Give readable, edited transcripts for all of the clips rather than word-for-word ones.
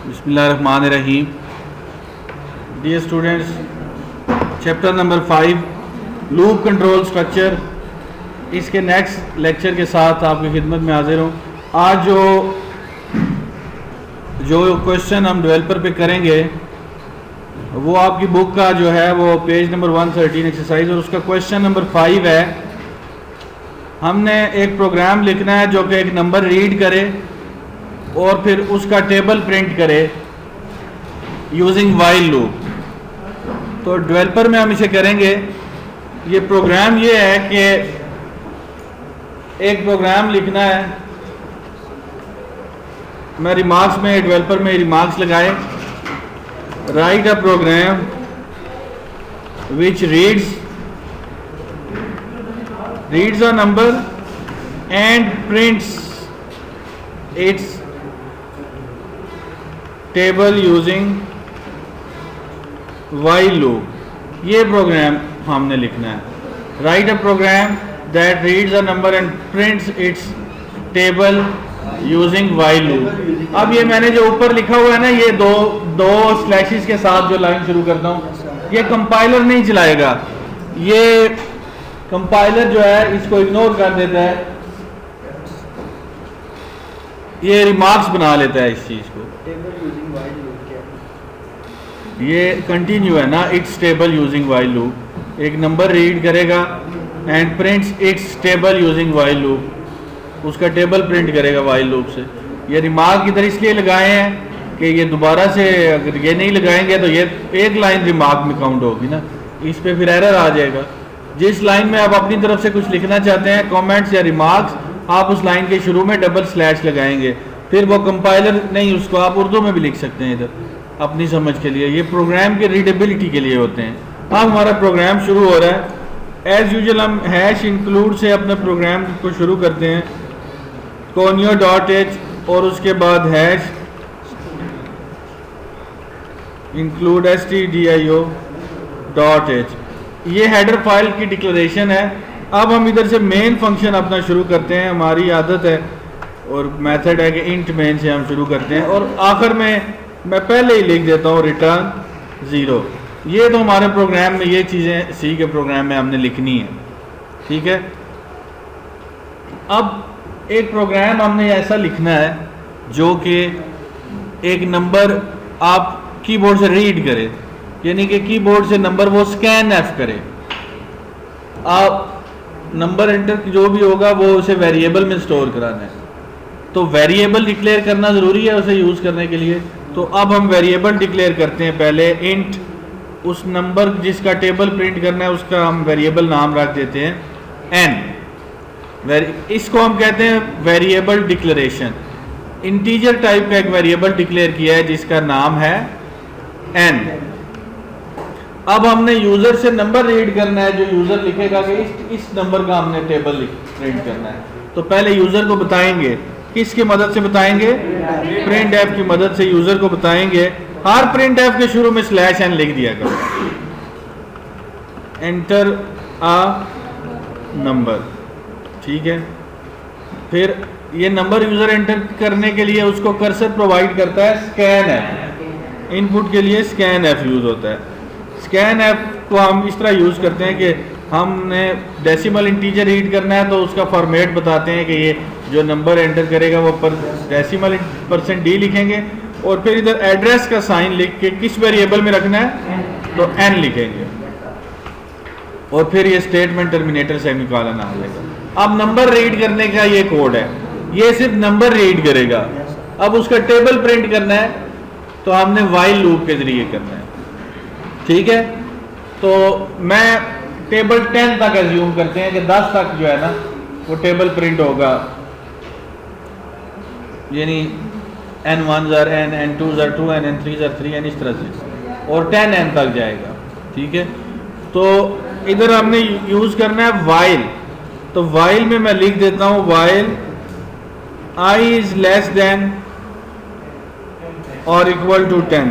बिस्मिल्लाहिर्रहमानिर्रहीम। Dear students, chapter number 5 loop control structure, इसके next lecture के साथ आपकी खिदमत में हाजिर हूँ। आज जो क्वेश्चन हम डेवलपर पे करेंगे वो आपकी बुक का जो है वो पेज नंबर 113 एक्सरसाइज, और उसका क्वेश्चन नंबर 5 है। हमने एक प्रोग्राम लिखना है जो कि एक नंबर रीड करे और फिर उसका टेबल प्रिंट करे यूजिंग वाइल लूप। तो डेवलपर में हम इसे करेंगे। ये प्रोग्राम ये है कि एक प्रोग्राम लिखना है। मैं रिमार्क्स में डेवलपर में रिमार्क्स लगाए, write a program which reads a number and prints its table using while loop. ये प्रोग्राम हमने लिखना है। Write a program that reads a number and prints its table using while loop. अब ये मैंने जो ऊपर लिखा हुआ है ना, ये दो स्लैशेस के साथ जो लाइन शुरू करता हूँ, ये कंपाइलर नहीं चलाएगा। ये कंपाइलर जो है इसको इग्नोर कर देता है, ये रिमार्क्स बना लेता है इस चीज को। ये कंटिन्यू है ना, it's table using while loop. एक नंबर रीड करेगा and prints its table using while loop, उसका टेबल प्रिंट करेगा वाइल लूप से। ये रिमार्क इधर इसलिए लगाए हैं कि ये दोबारा से अगर ये नहीं लगाएंगे तो ये एक लाइन रिमार्क में काउंट होगी ना, इस पे फिर एरर आ जाएगा। जिस लाइन में आप अपनी तरफ से कुछ लिखना चाहते हैं, कमेंट्स या रिमार्क्स, आप उस लाइन के शुरू में डबल स्लैश लगाएंगे, फिर वो कंपाइलर नहीं, उसको आप उर्दू में भी लिख सकते हैं इधर अपनी समझ के लिए। ये प्रोग्राम की रीडेबिलिटी के लिए होते हैं। अब हमारा प्रोग्राम शुरू हो रहा है। एज यूजुअल हम हैश इंक्लूड से अपने प्रोग्राम को शुरू करते हैं, conio.h, और उसके बाद हैश इंक्लूड stdio.h। ये हेडर फाइल की डिक्लेरेशन है। अब हम इधर से मेन फंक्शन अपना शुरू करते हैं। हमारी आदत है और मेथड है कि इंट मेन से हम शुरू करते हैं, और आखिर में मैं पहले ही लिख देता हूँ रिटर्न 0। ये तो हमारे प्रोग्राम में ये चीज़ें सी के प्रोग्राम में हमने लिखनी है, ठीक है। अब एक प्रोग्राम हमने ऐसा लिखना है जो कि एक नंबर आप कीबोर्ड से रीड करे, यानी कि कीबोर्ड से नंबर वो स्कैन एफ करे। आप नंबर एंटर जो भी होगा वो उसे वेरिएबल में स्टोर कराना है, तो वेरिएबल डिक्लेयर करना ज़रूरी है उसे यूज़ करने के लिए। तो अब हम वेरिएबल डिक्लेयर करते हैं। पहले इंट, उस नंबर जिसका टेबल प्रिंट करना है उसका हम वेरिएबल नाम रख देते हैं n। इसको हम कहते हैं वेरिएबल डिक्लेरेशन। इंटीजर टाइप का एक वेरिएबल डिक्लेयर किया है जिसका नाम है n। अब हमने यूजर से नंबर रीड करना है, जो यूजर लिखेगा कि इस नंबर का हमने टेबल प्रिंट करना है। तो पहले यूजर को बताएंगे, किसकी मदद से बताएंगे? प्रिंट एफ की मदद से यूजर को बताएंगे। हर प्रिंट एफ के शुरू में स्लैश एन लिख दिया करो, एंटर अ नंबर, ठीक है। फिर ये नंबर यूजर एंटर करने के लिए उसको कर्सर प्रोवाइड करता है स्कैन एफ। इनपुट के लिए स्कैन एफ यूज होता है। स्कैन एफ को हम इस तरह यूज करते हैं कि हमने डेसिमल इंटीजर रीड करना है तो उसका फॉर्मेट बताते हैं कि ये जो नंबर एंटर करेगा वो डेसिमल %d लिखेंगे, और फिर इधर एड्रेस का साइन लिख के किस वेरिएबल में रखना है तो n लिखेंगे, और फिर ये स्टेटमेंट टर्मिनेटर सेमीकोलन आ जाएगा। अब नंबर रीड करने का ये कोड है, ये सिर्फ नंबर रीड करेगा। अब उसका टेबल प्रिंट करना है तो हमने वाइल लूप के जरिए करना है, ठीक है। तो मैं टेबल 10 तक एज्यूम करते हैं कि 10 तक जो है ना वो टेबल प्रिंट होगा, यानी n1 are n, n2 are 2, n3 are 3, इस तरह से, और 10n तक जाएगा, ठीक है। तो इधर हमने यूज करना है वाइल। तो वाइल में मैं लिख देता हूं while i is less than और इक्वल टू 10।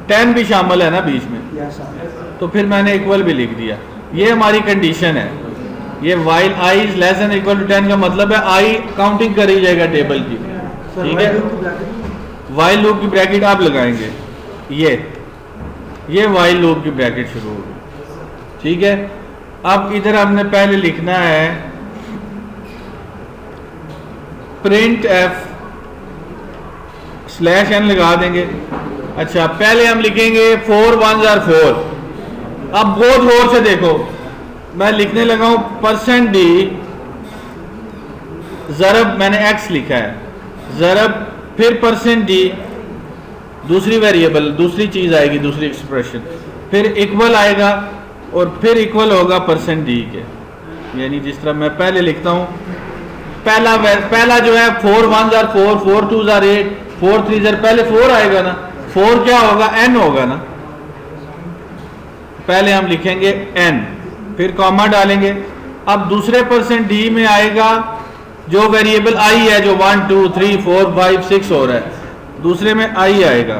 10 भी शामिल है ना बीच में, तो फिर मैंने इक्वल भी लिख दिया। ये हमारी कंडीशन है। ये while i is less than equal to 10 का मतलब है i काउंटिंग करी जाएगा टेबल की, ठीक है। वाइल लूप की ब्रैकेट आप लगाएंगे, ये वाइल लूप की ब्रैकेट शुरू होगी, ठीक है। अब इधर हमने पहले लिखना है प्रिंट एफ स्लैश एन लगा देंगे। अच्छा, पहले हम लिखेंगे 4 1s are 4। अब बहुत गौर से देखो, मैं लिखने लगा हूं %d ज़रब, मैंने x लिखा है, ज़रब फिर %d, दूसरी वेरिएबल, दूसरी चीज आएगी, दूसरी एक्सप्रेशन, फिर इक्वल आएगा और फिर इक्वल होगा %d के। यानी जिस तरह मैं पहले लिखता हूं, पहला जो है 4 1s are 4, 4 2s are 8, 4 3s are, पहले 4 आएगा ना, 4 क्या होगा, n होगा ना। पहले हम लिखेंगे n, फिर कॉमा डालेंगे। अब दूसरे %d में आएगा जो वेरिएबल i है, जो 1 2 3 4 5 6 हो रहा है, दूसरे में i आएगा,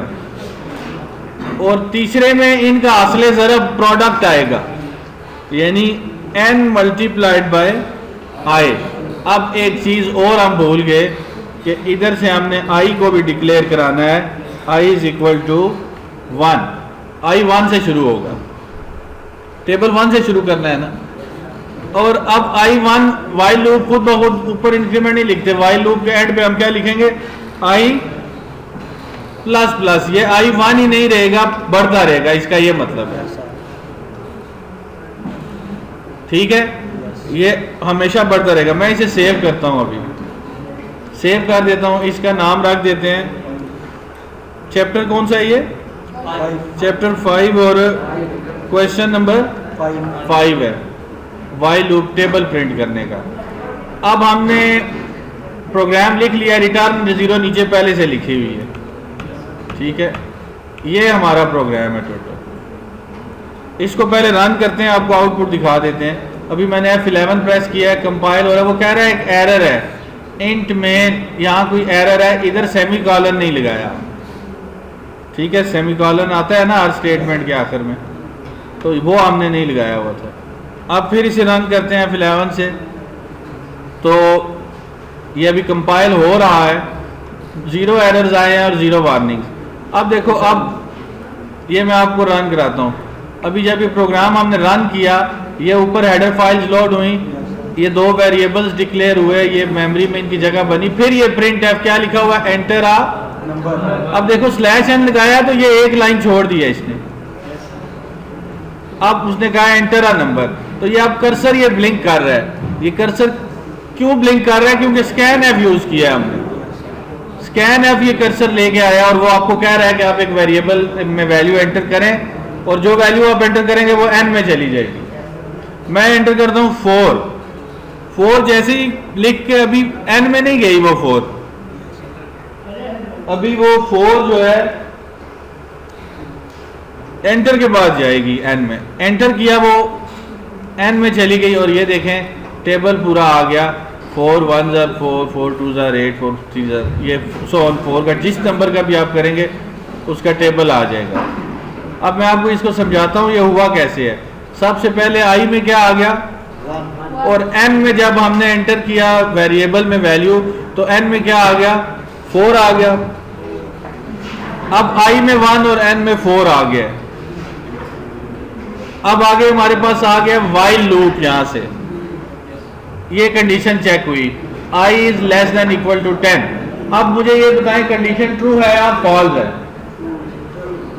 और तीसरे में इनका असले ज़रब प्रोडक्ट आएगा, यानी n मल्टीप्लाइड बाय i। अब एक चीज और हम भूल गए कि इधर से हमने i को भी डिक्लेयर कराना है, i is equal to 1, i 1 से शुरू होगा, टेबल 1 से शुरू करना है ना। और अब i1, वाइल लूप खुद ब खुद ऊपर इंक्रीमेंट नहीं लिखते, वाइल लूप के एंड पे हम क्या लिखेंगे, i प्लस प्लस, ये i1 ही नहीं रहेगा, बढ़ता रहेगा, इसका ये मतलब है, ठीक है, ये हमेशा बढ़ता रहेगा। मैं इसे सेव करता हूं, अभी सेव कर देता हूं, इसका नाम रख देते हैं, चैप्टर कौन सा है ये, चैप्टर 5 और क्वेश्चन नंबर 5 है, वाइल लूप टेबल प्रिंट करने का। अब हमने प्रोग्राम लिख लिया, रिटर्न 0 नीचे पहले से लिखी हुई है, ठीक है, ये हमारा प्रोग्राम है टोटल। इसको पहले रन करते हैं, आपको आउटपुट दिखा देते हैं। अभी मैंने F11 प्रेस किया है, कंपाइल हो रहा है, वो कह रहा है एक एरर है, इंट में यहाँ कोई एरर है, इधर सेमीकॉलन नहीं लगाया, ठीक है, सेमीकॉलन आता है ना हर स्टेटमेंट के आखिर में, तो वो हमने नहीं लगाया हुआ था। अब फिर इसे रन करते हैं F11 से, तो ये अभी कंपाइल हो रहा है, 0 एरर्स आए हैं और 0 वार्निंग्स। अब देखो, अब ये मैं आपको रन कराता हूँ। अभी जब ये प्रोग्राम हमने रन किया, ये ऊपर हेडर फाइल्स लोड हुई, ये 2 वेरिएबल्स डिक्लेयर हुए, ये मेमोरी में इनकी जगह बनी, फिर ये प्रिंट एफ क्या लिखा हुआ है, एंटर आ नंबर। अब देखो स्लैश एन लगाया तो ये एक लाइन छोड़ दिया इसने, अब उसने कहा एंटर आ नंबर, तो ये अब कर्सर ये ब्लिंक कर रहा है। ये कर्सर क्यों ब्लिंक कर रहा है, क्योंकि स्कैन एफ यूज किया है हमने, स्कैन एफ ये कर्सर लेके आया और वो आपको कह रहा है कि आप एक वेरिएबल में वैल्यू एंटर करें, और जो वैल्यू आप एंटर करेंगे वो एन में चली जाएगी। मैं एंटर करता हूं 4 जैसे ही लिख के, अभी एन में नहीं गई वो 4, अभी वो 4 जो है एंटर के बाद जाएगी एन में, एंटर किया वो एन में चली गई, और ये देखें टेबल पूरा आ गया, 4 1s are 4, 4 2s are 8, 4 3s are, ये सो ऑन 4 का जिस नंबर का भी आप करेंगे उसका टेबल आ जाएगा। अब मैं आपको इसको समझाता हूँ ये हुआ कैसे है। सबसे पहले आई में क्या आ गया, और एन में जब हमने एंटर किया वेरिएबल में वैल्यू, तो एन में क्या आ गया, 4 आ गया। अब आई में 1 और एन में 4 आ गया। अब आगे हमारे पास आ गया वाइल लूप, यहां से ये कंडीशन चेक हुई, i is less than equal to 10। अब मुझे ये बताएं कंडीशन ट्रू है या फॉल्स है।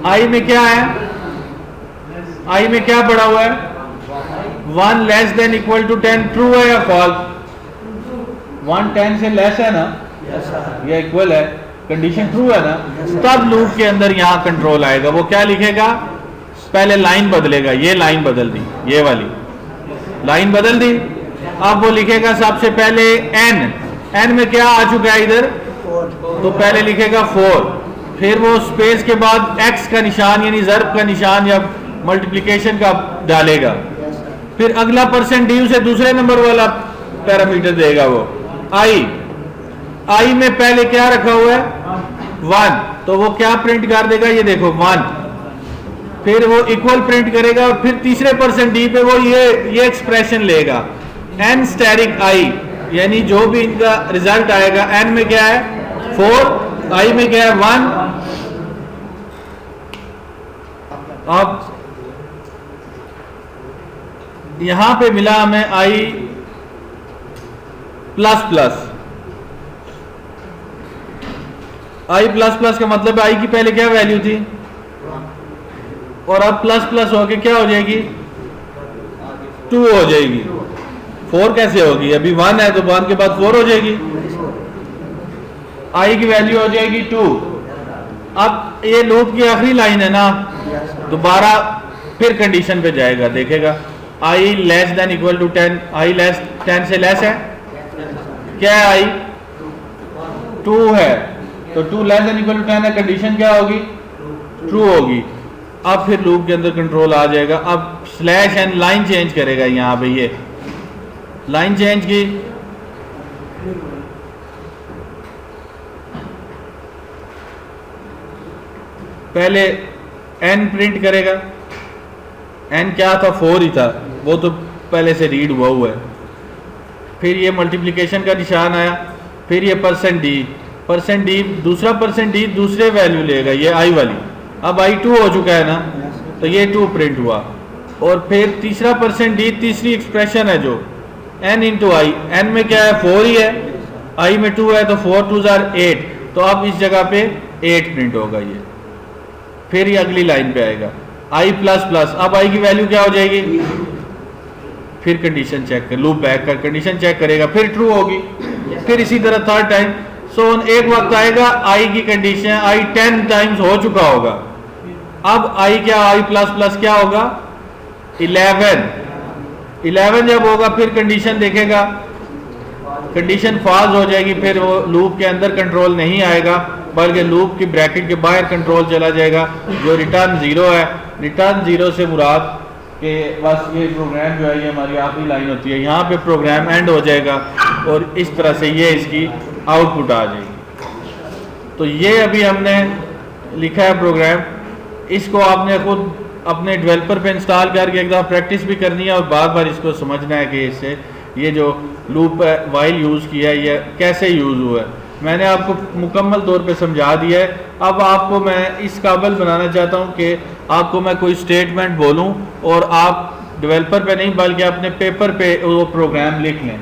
i में क्या है, i में क्या पड़ा हुआ है, 1 लेस देन इक्वल टू 10, ट्रू है या फॉल्स, 1 10 से लेस है ना, या इक्वल है, कंडीशन ट्रू है ना, तब लूप के अंदर यहां कंट्रोल आएगा। वो क्या लिखेगा, पहले लाइन बदलेगा, ये लाइन बदल दी, ये वाली लाइन बदल दी। अब वो लिखेगा सबसे पहले n में क्या आ चुका है इधर, तो पहले लिखेगा 4, फिर वो स्पेस के बाद x का निशान यानी ज़र्ब का निशान या मल्टीप्लिकेशन का डालेगा, फिर अगला %d से दूसरे नंबर वाला पैरामीटर देगा वो i में पहले क्या रखा हुआ है 1, तो वो क्या प्रिंट कर देगा, ये देखो 1, फिर वो इक्वल प्रिंट करेगा, और फिर तीसरे %d पे वो ये एक्सप्रेशन लेगा n स्टैटिक i, यानी जो भी इनका रिजल्ट आएगा n में क्या है 4, आई में क्या है 1, अब यहां पे मिला हमें आई प्लस प्लस। आई प्लस प्लस का मतलब आई की पहले क्या वैल्यू थी और अब प्लस प्लस होके क्या हो जाएगी 2 हो जाएगी। 4 कैसे होगी, अभी 1 है तो 1 के बाद 4 हो जाएगी। आई की वैल्यू हो जाएगी 2। अब ये लूप की आखिरी लाइन है ना, दोबारा फिर कंडीशन पे जाएगा, देखेगा I less than equal to 10, I less 10 से लेस है, क्या है आई 2 है, तो 2 लेस देन इक्वल टू 10 है, कंडीशन क्या होगी ट्रू होगी। अब फिर लूप के अंदर कंट्रोल आ जाएगा। अब स्लैश एंड लाइन चेंज करेगा, यहाँ पे ये लाइन चेंज की, पहले n प्रिंट करेगा, n क्या था 4 ही था, वो तो पहले से रीड हुआ है। फिर ये मल्टीप्लिकेशन का निशान आया, फिर ये %d दूसरा %d दूसरे वैल्यू लेगा, ये आई वाली, अब आई 2 हो चुका है ना, तो ये 2 प्रिंट हुआ। और फिर तीसरा %d तीसरी एक्सप्रेशन है जो n इंटू आई, n में क्या है 4 ही है, आई में 2 है, तो 4 2 8, तो अब इस जगह पे 8 प्रिंट होगा ये। फिर ये अगली लाइन पे आएगा आई प्लस प्लस, अब आई की वैल्यू क्या हो जाएगी, फिर कंडीशन चेक कर, लूप बैक कर कंडीशन चेक करेगा, फिर ट्रू होगी, फिर इसी तरह 3rd टाइम। सो एक वक्त आएगा आई की कंडीशन आई 10 टाइम्स हो चुका होगा, अब आई क्या आई प्लस प्लस क्या होगा 11 जब होगा फिर कंडीशन देखेगा, कंडीशन फॉल्स हो जाएगी, फिर वो लूप के अंदर कंट्रोल नहीं आएगा बल्कि लूप की ब्रैकेट के बाहर कंट्रोल चला जाएगा, जो रिटर्न 0 है। रिटर्न 0 से मुराद कि बस ये प्रोग्राम जो है ये हमारी आखिरी लाइन होती है, यहाँ पे प्रोग्राम एंड हो जाएगा और इस तरह से ये इसकी आउटपुट आ जाएगी। तो ये अभी हमने लिखा है प्रोग्राम, इसको आपने खुद अपने डेवलपर पे इंस्टॉल करके एक दफ़ा प्रैक्टिस भी करनी है और बार बार इसको समझना है कि इससे ये जो लूप वाइल यूज़ किया है ये कैसे यूज़ हुआ है। मैंने आपको मुकम्मल तौर पे समझा दिया है। अब आपको मैं इस काबिल बनाना चाहता हूँ कि आपको मैं कोई स्टेटमेंट बोलूँ और आप डेवलपर पे नहीं बल्कि अपने पेपर पे वो प्रोग्राम लिख लें।